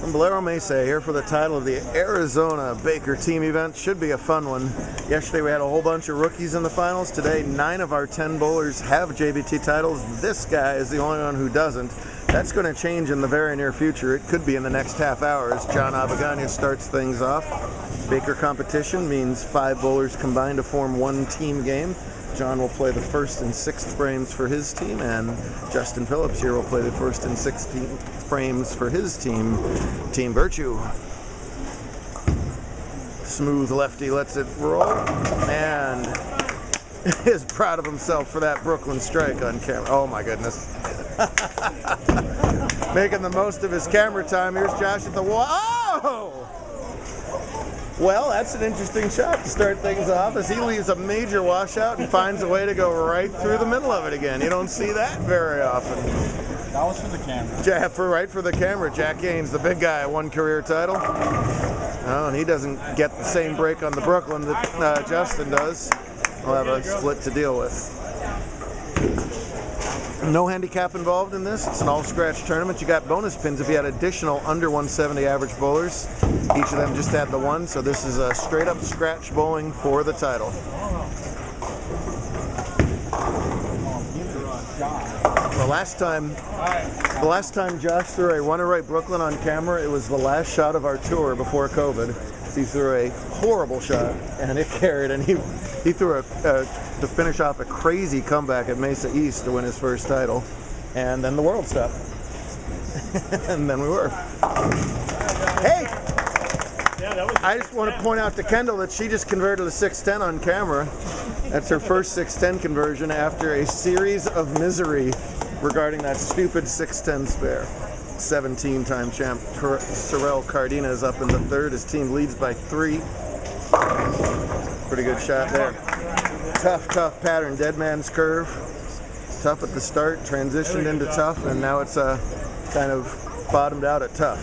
From Bolero Mesa here for the title of the Arizona Baker Team event. Should be a fun one. Yesterday we had a whole bunch of rookies in the finals. Today 9 of our 10 bowlers have JBT titles. This guy is the only one who doesn't. That's going to change in the very near future. It could be in the next half hour as John Abagana starts things off. Baker competition means 5 bowlers combined to form one team game. John will play the first and 6th frames for his team, and Justin Phillips here will play the first and 16th frames for his team, Team Virtue. Smooth lefty lets it roll, and is proud of himself for that Brooklyn strike on camera. Oh my goodness. Making the most of his camera time. Here's Josh at the wall. Oh! Well, that's an interesting shot to start things off as he leaves a major washout and finds a way to go right through the middle of it again. You don't see that very often. That was for the camera. Right for the camera. Jack Gaines, the big guy, 1 career title. Oh, and he doesn't get the same break on the Brooklyn that Justin does. We'll have a split to deal with. No handicap involved in this. It's an all-scratch tournament. You got bonus pins if you had additional under 170 average bowlers. Each of them just had the 1, so this is a straight-up scratch bowling for the title. The last time Josh threw a runner-right Brooklyn on camera, it was the last shot of our tour before COVID. He threw a horrible shot, and it carried, and he threw to finish off a crazy comeback at Mesa East to win his first title, and then the world stopped. And then we were. Hey! I just want to point out to Kendall that she just converted a 610 on camera. That's her first 610 conversion after a series of misery regarding that stupid 610 spare. 17-time champ Sorrel Cardina is up in the 3rd. His team leads by 3. Pretty good shot there. Tough pattern, dead man's curve. Tough at the start, transitioned into tough, and now it's kind of bottomed out at tough.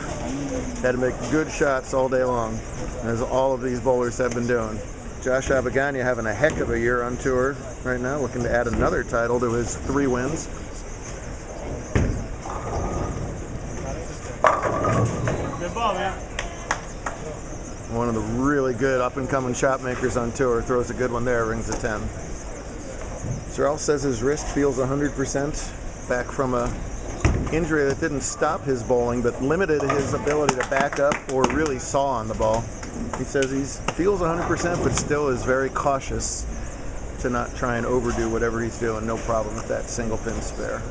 Had to make good shots all day long, as all of these bowlers have been doing. Josh Abagana having a heck of a year on tour right now, looking to add another title to his 3 wins. Good ball, man. One of the really good up-and-coming shot makers on tour throws a good one there, rings a 10. Sorrel says his wrist feels 100% back from a injury that didn't stop his bowling but limited his ability to back up or really saw on the ball. He says he feels 100% but still is very cautious to not try and overdo whatever he's doing. No problem with that single pin spare.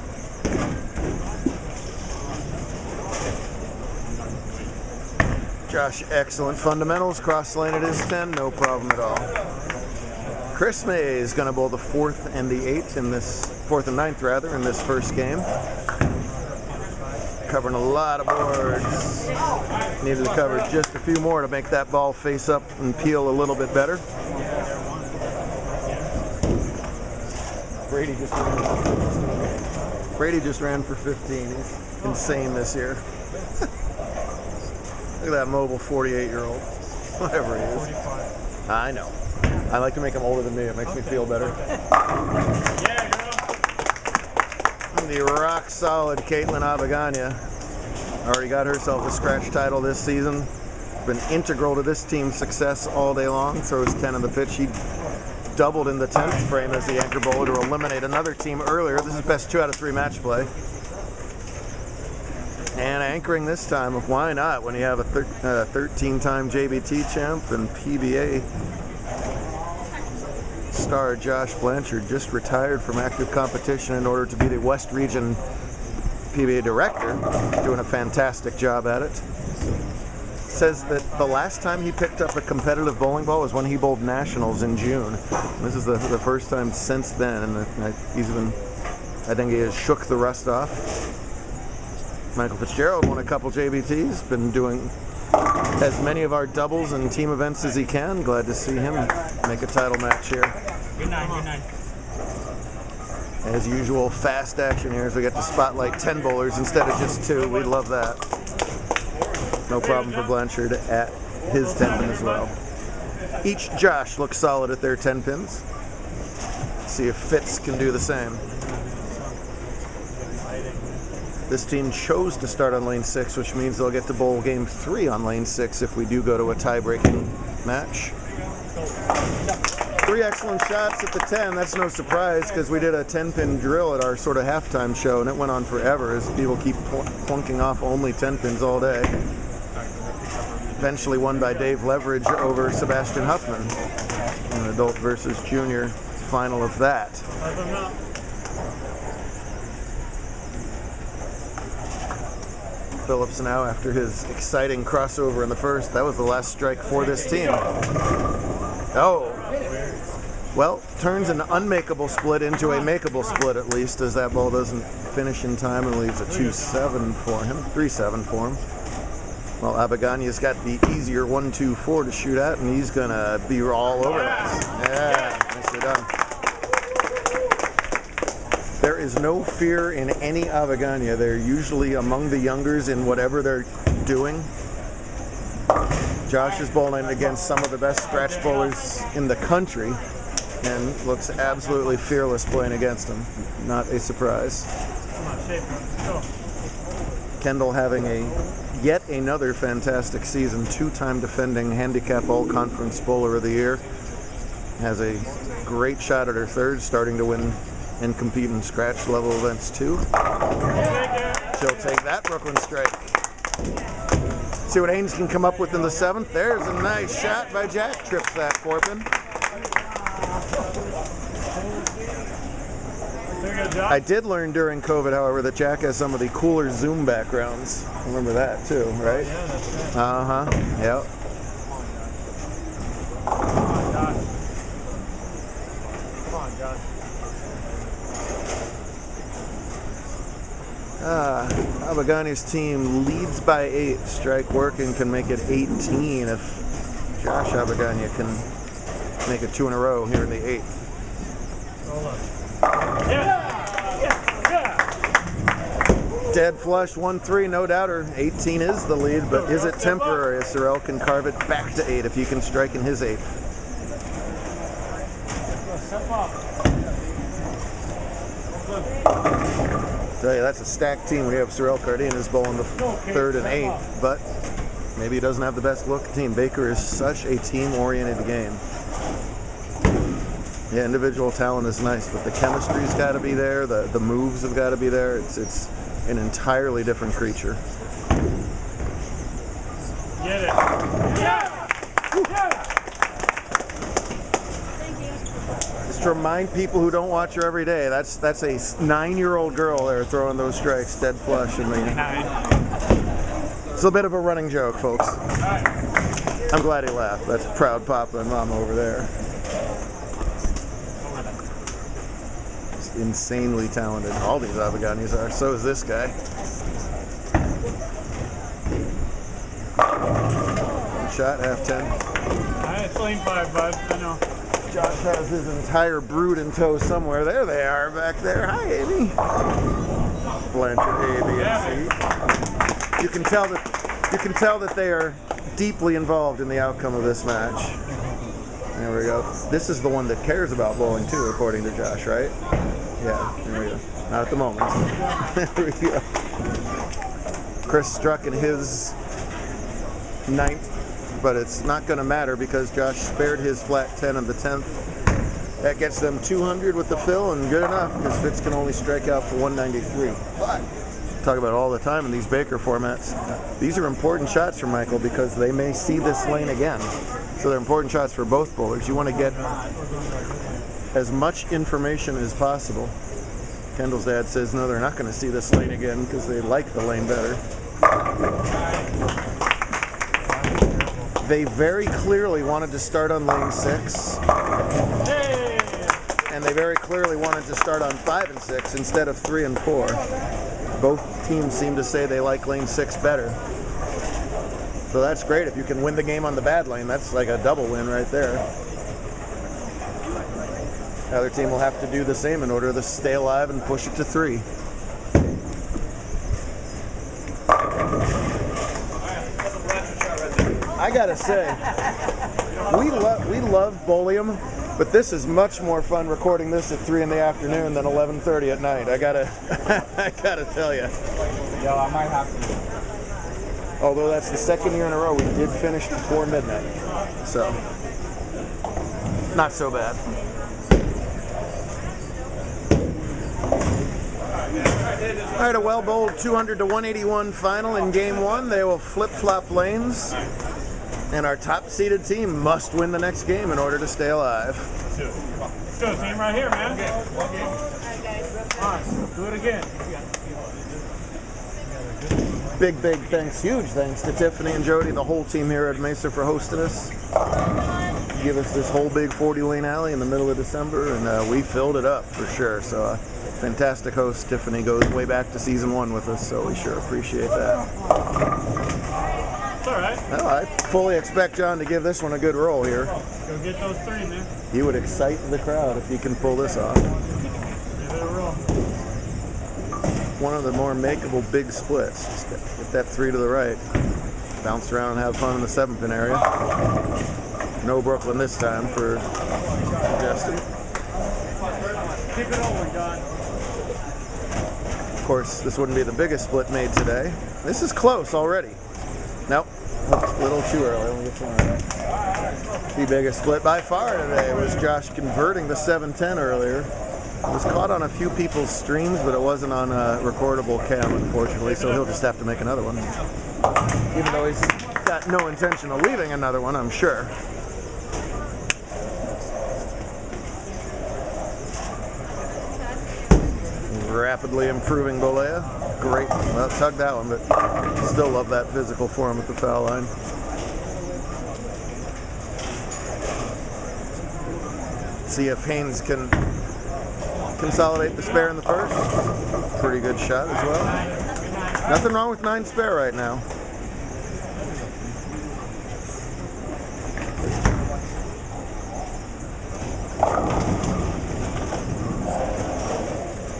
Josh, excellent fundamentals. Cross lane at his 10, no problem at all. Chris May is going to bowl the 4th and the 8th in this 4th and 9th rather in this first game. Covering a lot of boards. Needed to cover just a few more to make that ball face up and peel a little bit better. Brady just ran for 15. He's insane this year. Look at that mobile 48-year-old, whatever he is. I know. I like to make him older than me. It makes me feel better. Yeah, girl. The rock-solid Caitlin Abagana already got herself a scratch title this season. Been integral to this team's success all day long. Throws 10 in the pitch. He doubled in the 10th frame as the anchor bowler to eliminate another team earlier. This is best 2 out of 3 match play. And anchoring this time, why not, when you have a 13-time JBT champ and PBA star Josh Blanchard just retired from active competition in order to be the West Region PBA director, doing a fantastic job at it. Says that the last time he picked up a competitive bowling ball was when he bowled nationals in June. This is the first time since then, and I think he has shook the rust off. Michael Fitzgerald won a couple JBTs, been doing as many of our doubles and team events as he can. Glad to see him make a title match here. Good night, good night. As usual, fast action here as we get to spotlight 10 bowlers instead of just 2. We love that. No problem for Blanchard at his 10 pin as well. Each Josh looks solid at their 10 pins. See if Fitz can do the same. This team chose to start on lane 6, which means they'll get to bowl game 3 on lane 6 if we do go to a tie-breaking match. 3 excellent shots at the 10. That's no surprise because we did a 10-pin drill at our sort of halftime show, and it went on forever as people keep plunking off only 10 pins all day. Eventually won by Dave Leverage over Sebastian Huffman in an adult versus junior final of that. Phillips now, after his exciting crossover in the first, that was the last strike for this team. Oh, well, turns an unmakeable split into a makeable split at least, as that ball doesn't finish in time and leaves a 2-7 for him, 3-7 for him. Well, Abegania's got the easier 1-2-4 to shoot at, and he's gonna be all over that. Yeah, nicely done. There is no fear in any Abegania. They're usually among the youngers in whatever they're doing. Josh is bowling against some of the best scratch bowlers in the country and looks absolutely fearless playing against him. Not a surprise. Kendall having yet another fantastic season, 2-time defending handicap all-conference bowler of the year. Has a great shot at her third, starting to win and compete in scratch level events too. She'll take that Brooklyn strike. See what Haynes can come up with in the 7th. There's a nice shot by Jack. Trips that 4-pin. I did learn during COVID, however, that Jack has some of the cooler Zoom backgrounds. Remember that too, right? Yeah, that's right. Uh-huh. Yep. Come on, Josh. Come on, Josh. Abegania's team leads by 8. Strike working can make it 18 if Josh Abegania can make it 2 in a row here in the 8th. Dead flush 1-3, no doubter. 18 is the lead, but is it temporary? Sorrell can carve it back to 8 if he can strike in his 8th. Tell you, that's a stacked team. We have Sorrell Cardenas bowling the 3rd and 8th, but maybe he doesn't have the best look team. Baker is such a team-oriented game. Yeah, individual talent is nice, but the chemistry's got to be there. The moves have got to be there. It's an entirely different creature. Get it. Yeah. Just to remind people who don't watch her every day, that's a 9-year-old girl there throwing those strikes dead flush in the. It's a bit of a running joke, folks. I'm glad he laughed. That's proud Papa and Mama over there. Just insanely talented. All these Abeganias are. So is this guy. One shot, half 10. It's lane 5, bud. I know. Josh has his entire brood in tow somewhere. There they are back there. Hi, Amy. Blanchard, A, B, and C. You can tell that they are deeply involved in the outcome of this match. There we go. This is the one that cares about bowling too, according to Josh, right? Yeah, there we go. Not at the moment. There we go. Chris struck in his 9th. But it's not going to matter because Josh spared his flat 10 on the 10th. That gets them 200 with the fill and good enough because Fitz can only strike out for 193. But talk about it all the time in these Baker formats. These are important shots for Michael because they may see this lane again. So they're important shots for both bowlers. You want to get as much information as possible. Kendall's dad says no, they're not going to see this lane again because they like the lane better. They very clearly wanted to start on lane 6. And they very clearly wanted to start on 5 and 6 instead of 3 and 4. Both teams seem to say they like lane 6 better. So that's great. If you can win the game on the bad lane, that's like a double win right there. The other team will have to do the same in order to stay alive and push it to 3. I gotta say, we love Bolium, but this is much more fun recording this at 3 in the afternoon than 11:30 at night. I gotta tell you. Yo, I might have to. Although that's the second year in a row we did finish before midnight. So, not so bad. All right, a well-bowled 200 to 181 final in game one. They will flip-flop lanes. And our top-seeded team must win the next game in order to stay alive. Let's go, team, right here, man. Come on, do it again. Big thanks, huge thanks to Tiffany and Jody, the whole team here at Mesa for hosting us. Give us this whole big 40-lane alley in the middle of December, and we filled it up for sure. So fantastic host. Tiffany goes way back to season 1 with us, so we sure appreciate that. It's all right. Well, I fully expect John to give this one a good roll here. Go get those 3, man. He would excite the crowd if he can pull this off. Give it a roll. One of the more makeable big splits. Just get that 3 to the right. Bounce around and have fun in the 7-pin area. No Brooklyn this time for Justin. Keep it over, John. Of course, this wouldn't be the biggest split made today. This is close already. Nope, a little too early. Let me get some right. The biggest split by far today was Josh converting the 710 earlier. It was caught on a few people's streams, but it wasn't on a recordable cam, unfortunately, so he'll just have to make another one. Even though he's got no intention of leaving another one, I'm sure. Rapidly improving Bolea. Great. Well, tugged that one, but still love that physical form at the foul line. See if Haynes can consolidate the spare in the first. Pretty good shot as well. Nothing wrong with 9 spare right now.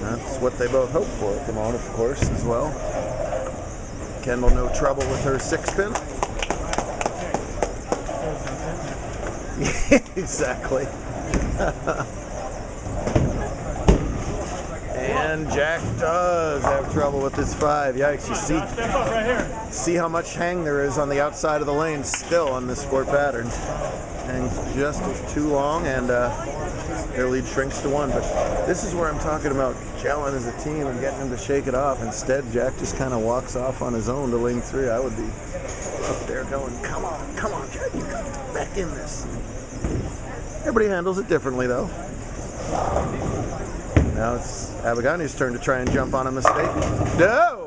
That's what they both hope for at the moment, of course, as well. Kendall, no trouble with her 6-pin. Exactly. And Jack does have trouble with his 5. Yikes, you Step up right here. see how much hang there is on the outside of the lane still on this sport pattern. Hangs just too long, and their lead shrinks to 1. But this is where I'm talking about gelling as a team and getting them to shake it off. Instead, Jack just kind of walks off on his own to lane 3. I would be up there going, come on, Jack, you got back in this. Everybody handles it differently, though. Now it's Abigani's turn to try and jump on a mistake. No!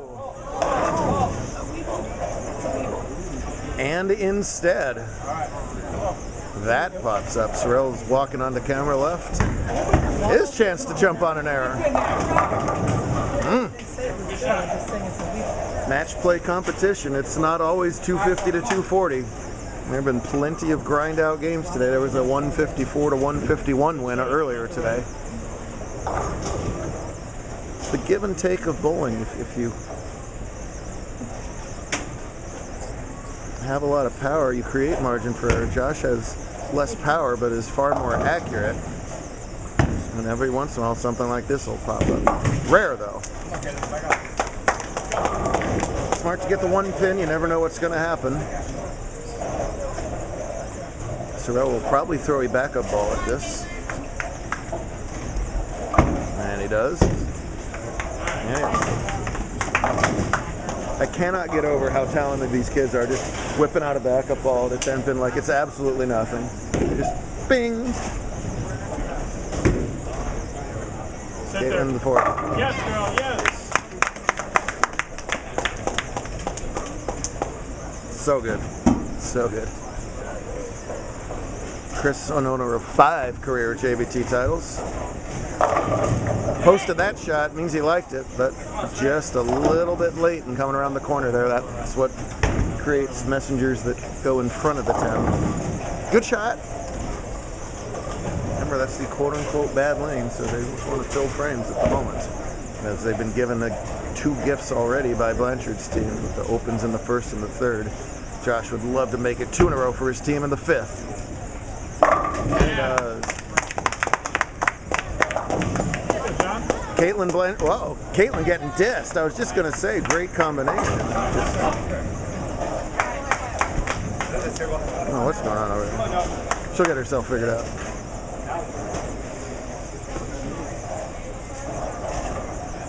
And instead, that pops up. Sorrell's walking onto camera left. His chance to jump on an error. Match play competition. It's not always 250 to 240. There have been plenty of grind out games today. There was a 154 to 151 winner earlier today. It's the give and take of bowling. If you have a lot of power, you create margin for error. Josh has less power but is far more accurate. And every once in a while something like this will pop up. Rare though. Smart to get the 1 pin, you never know what's going to happen. Sorrell will probably throw a backup ball at this. And he does. Yeah. I cannot get over how talented these kids are, just whipping out a backup ball at a 10 pin like it's absolutely nothing. Just bing! Get into the 4. Yes, girl, yes. So good. So good. Chris, an owner of 5 career JBT titles. Posted that shot, means he liked it, but just a little bit late in coming around the corner there. That's what creates messengers that go in front of the 10. Good shot. Remember, that's the quote-unquote bad lane, so they just want to fill frames at the moment, as they've been given 2 gifts already by Blanchard's team, with the opens in the 1st and the 3rd. Josh would love to make it 2 in a row for his team in the 5th. And he does. Good, John. Caitlin Bland. Whoa, Caitlin getting dissed. I was just gonna say, great combination. Oh, what's going on over there? She'll get herself figured out.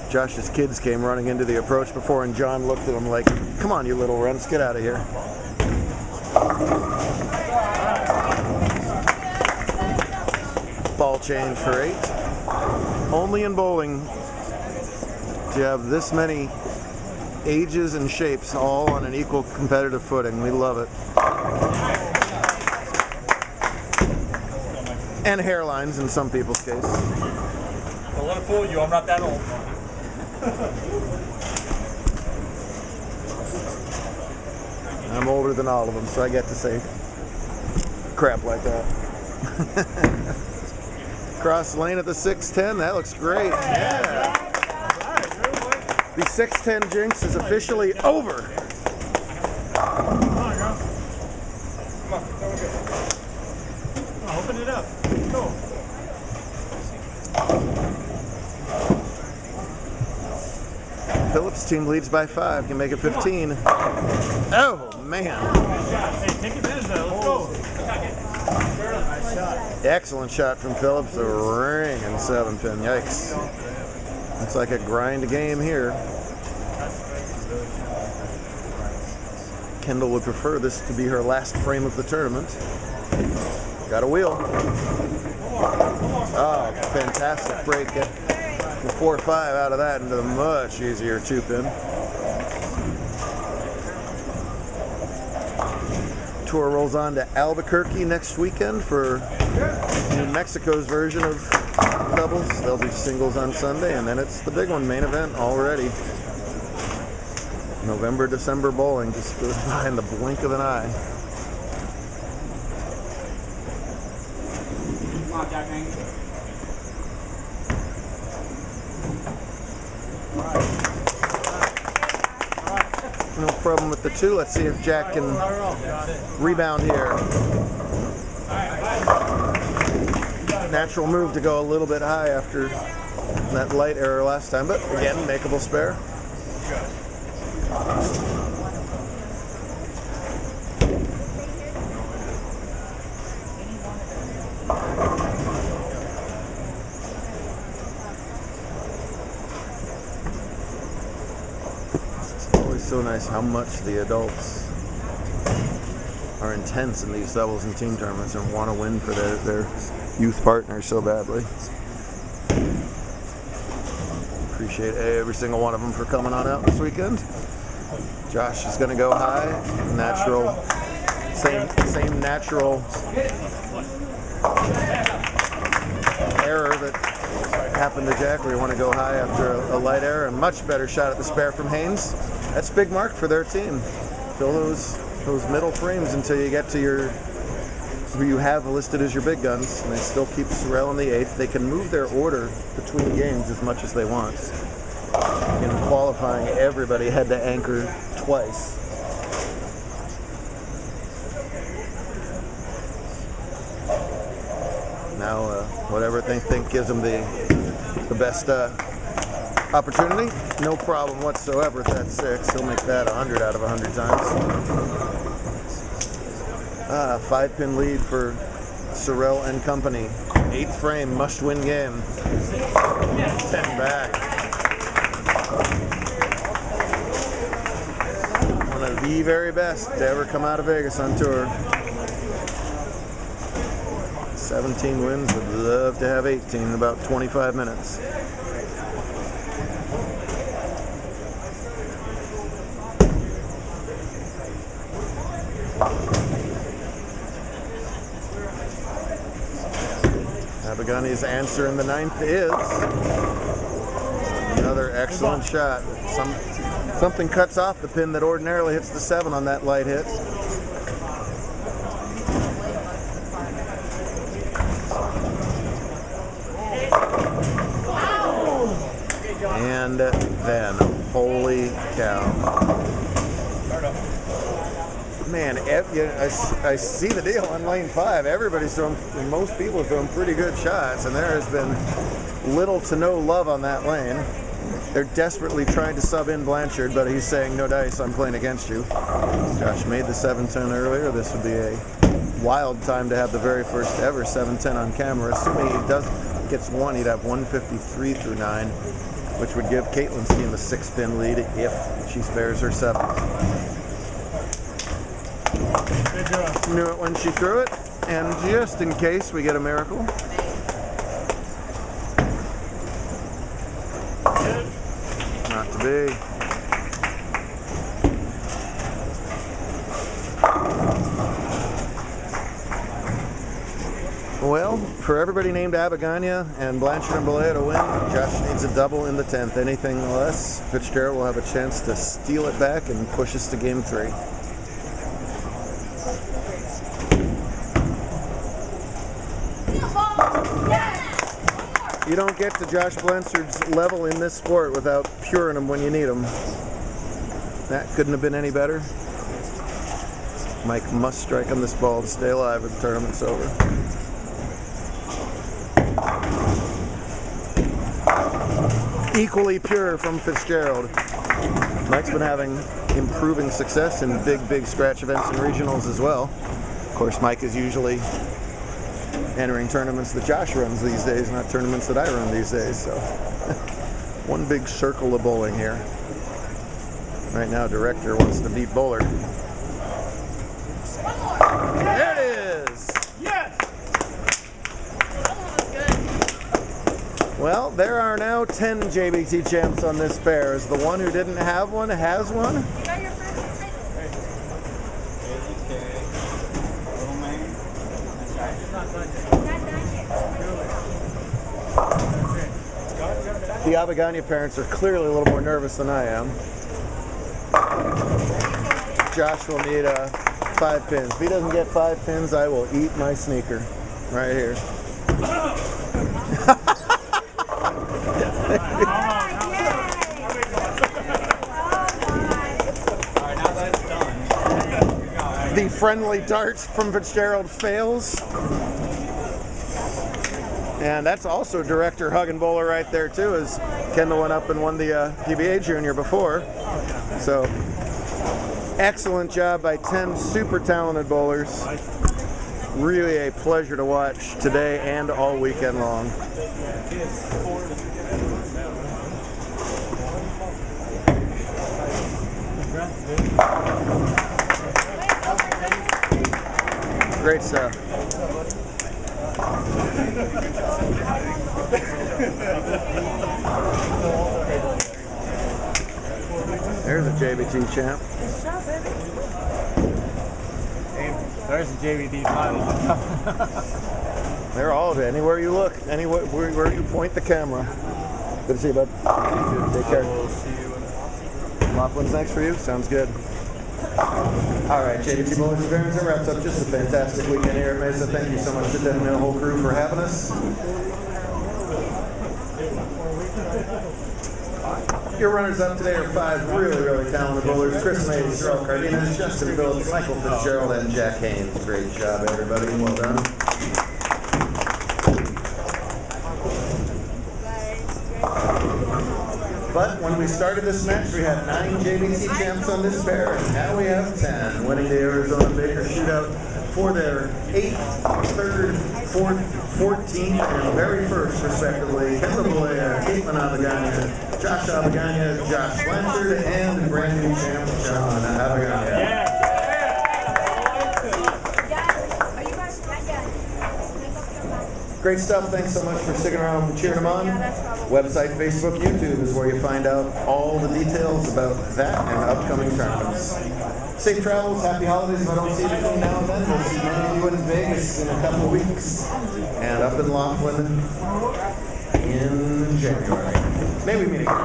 Josh's kids came running into the approach before, and John looked at him like, "Come on, you little runs, get out of here." Ball change for 8. Only in bowling do you have this many ages and shapes all on an equal competitive footing. We love it. And hairlines in some people's case. Don't let it fool you, I'm not that old. I'm older than all of them, so I get to say crap like that. Cross lane at the 610, that looks great. Yeah. The 610 jinx is officially over. Come on, girl. Come on, open it up. Go. Phillips' team leads by 5, can make it 15. Oh, man. Hey, take advantage of that. Let's go. Nice shot. Excellent shot from Phillips. A ring and 7-pin. Yikes. Looks like a grind game here. Kendall would prefer this to be her last frame of the tournament. Got a wheel. Oh, fantastic break. Get the 4-5 out of that into the much easier 2-pin. Tour rolls on to Albuquerque next weekend for New Mexico's version of doubles. They'll do singles on Sunday, and then it's the big one, main event already. November, December bowling just goes by in the blink of an eye. Come on, Jack. No problem with the 2. Let's see if Jack can rebound here. Natural move to go a little bit high after that light error last time, but again, makeable spare. So nice how much the adults are intense in these doubles and team tournaments and want to win for their youth partners so badly. Appreciate every single one of them for coming on out this weekend. Josh is going to go high. Natural, same natural error that happened to Jack, where you want to go high after a light error. A much better shot at the spare from Haynes. That's a big mark for their team. Fill those middle frames until you get to who you have listed as your big guns, and they still keep Sorrell in the 8th. They can move their order between games as much as they want. In qualifying, everybody had to anchor twice. Now, whatever they think gives them the best opportunity, no problem whatsoever at that 6. He'll make that 100 out of 100 times. 5-pin lead for Sorrell and company. 8th frame, must-win game. 10 back. One of the very best to ever come out of Vegas on tour. 17 wins, would love to have 18 in about 25 minutes. Abigani's answer in the 9th is another excellent shot. Something cuts off the pin that ordinarily hits the 7 on that light hit. And then, holy cow. Man, I see the deal on lane 5. Everybody's throwing, most people are throwing pretty good shots, and there has been little to no love on that lane. They're desperately trying to sub in Blanchard, but he's saying, no dice, I'm playing against you. Josh made the 7-10 earlier. This would be a wild time to have the very first ever 7-10 on camera. Assuming he gets one, he'd have 153 through 9, which would give Caitlin's team a 6-pin lead if she spares her 7. Knew it when she threw it, and just in case we get a miracle. Not to be. Well, for everybody named Abagania and Blanchard and Balea to win, Josh needs a double in the 10th. Anything less, Fitzgerald will have a chance to steal it back and push us to game 3. You don't get to Josh Blanchard's level in this sport without puring him when you need him. That couldn't have been any better. Mike must strike on this ball to stay alive if the tournament's over. Equally pure from Fitzgerald. Mike's been having improving success in big scratch events and regionals as well. Of course, Mike is usually entering tournaments that Josh runs these days, not tournaments that I run these days. So one big circle of bowling here. Right now, Director wants to beat Bowler. There it is! Yes! Well, there are now 10 JBT champs on this pair. As the one who didn't have one has one. You got your first The Abagania parents are clearly a little more nervous than I am. Josh will need 5 pins. If he doesn't get 5 pins, I will eat my sneaker. Right here. The friendly dart from Fitzgerald fails. And that's also Director Hug and Bowler right there too, as Kendall went up and won the PBA Junior before. So excellent job by 10 super talented bowlers. Really a pleasure to watch today and all weekend long. Great stuff. There's a JBT champ. There's the JBT finals. They're all anywhere you look, anywhere where you point the camera. Good to see you, bud. Take care. Laughlin's next for you. Sounds good. All right, JBT Bowlers and Barons, that wraps up just a fantastic weekend here at Mesa. Thank you so much to Ted and the whole crew for having us. Your runners-up today are 5 really talented bowlers: Chris Mays, Cheryl Cardenas, Justin Phillips, Michael Fitzgerald, and Jack Haynes. Great job, everybody. Well done. But when we started this match, we had 9 JBT champs on this pair, and now we have 10, winning the Arizona Baker Shootout for their 8th, 3rd, 4th, 14th, and very first, respectively. Kendall Balea, Caitlin Abagania, Josh Abagania, Josh Blanchard, and brand new champ, John Abagania. Great stuff. Thanks so much for sticking around and cheering them on. Website, Facebook, YouTube is where you find out all the details about that and upcoming tournaments. Safe travels, happy holidays. If I don't see you between now and then, we'll see many of you in Vegas in a couple of weeks. And up in Laughlin in January. May we meet again.